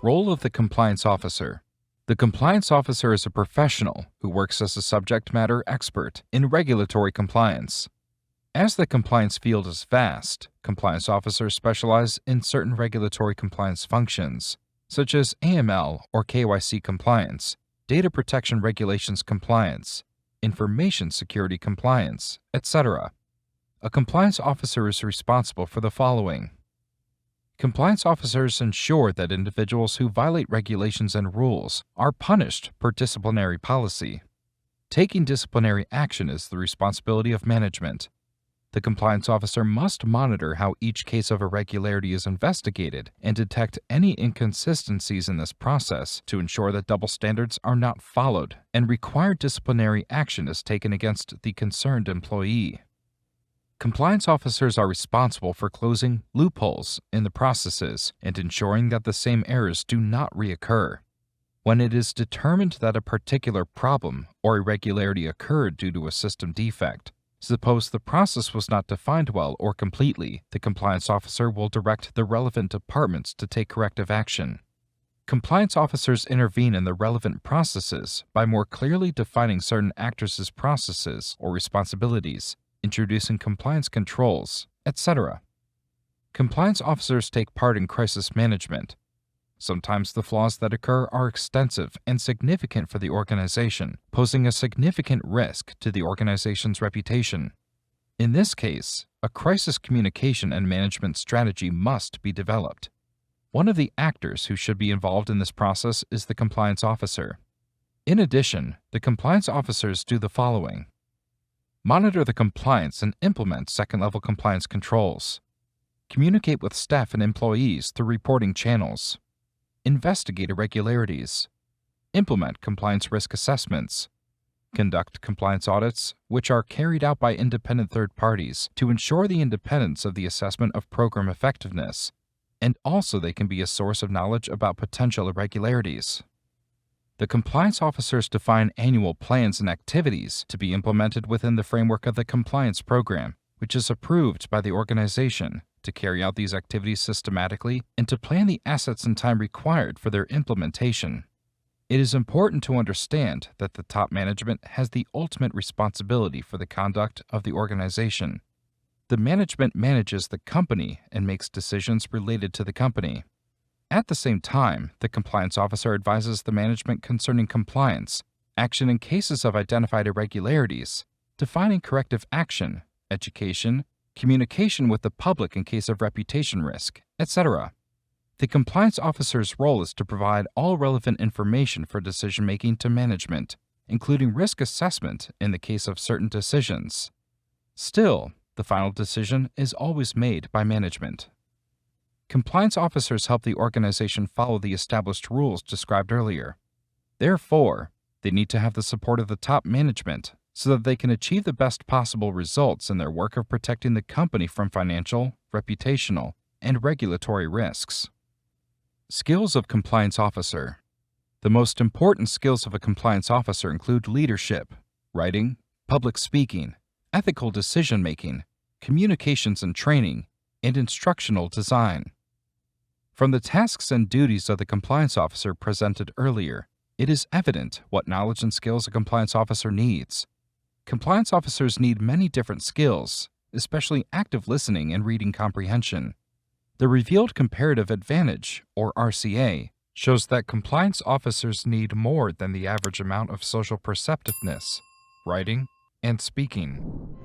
Role of the compliance officer. The compliance officer is a professional who works as a subject matter expert in regulatory compliance. As the compliance field is vast, compliance officers specialize in certain regulatory compliance functions, such as AML or KYC compliance, data protection regulations compliance, information security compliance, etc. A compliance officer is responsible for the following. Compliance officers ensure that individuals who violate regulations and rules are punished per disciplinary policy. Taking disciplinary action is the responsibility of management. The compliance officer must monitor how each case of irregularity is investigated and detect any inconsistencies in this process to ensure that double standards are not followed and required disciplinary action is taken against the concerned employee. Compliance officers are responsible for closing loopholes in the processes and ensuring that the same errors do not reoccur. When it is determined that a particular problem or irregularity occurred due to a system defect, suppose the process was not defined well or completely, the compliance officer will direct the relevant departments to take corrective action. Compliance officers intervene in the relevant processes by more clearly defining certain actors' processes or responsibilities, introducing compliance controls, etc. Compliance officers take part in crisis management. Sometimes the flaws that occur are extensive and significant for the organization, posing a significant risk to the organization's reputation. In this case, a crisis communication and management strategy must be developed. One of the actors who should be involved in this process is the compliance officer. In addition, the compliance officers do the following. Monitor the compliance and implement second-level compliance controls. Communicate with staff and employees through reporting channels. Investigate irregularities. Implement compliance risk assessments. Conduct compliance audits, which are carried out by independent third parties to ensure the independence of the assessment of program effectiveness, and also they can be a source of knowledge about potential irregularities. The compliance officers define annual plans and activities to be implemented within the framework of the compliance program, which is approved by the organization to carry out these activities systematically and to plan the assets and time required for their implementation. It is important to understand that the top management has the ultimate responsibility for the conduct of the organization. The management manages the company and makes decisions related to the company. At the same time, the compliance officer advises the management concerning compliance, action in cases of identified irregularities, defining corrective action, education, communication with the public in case of reputation risk, etc. The compliance officer's role is to provide all relevant information for decision-making to management, including risk assessment in the case of certain decisions. Still, the final decision is always made by management. Compliance officers help the organization follow the established rules described earlier. Therefore, they need to have the support of the top management so that they can achieve the best possible results in their work of protecting the company from financial, reputational, and regulatory risks. Skills of compliance officer. The most important skills of a compliance officer include leadership, writing, public speaking, ethical decision-making, communications and training, and instructional design. From the tasks and duties of the compliance officer presented earlier, it is evident what knowledge and skills a compliance officer needs. Compliance officers need many different skills, especially active listening and reading comprehension. The Revealed Comparative Advantage, or RCA, shows that compliance officers need more than the average amount of social perceptiveness, writing, and speaking.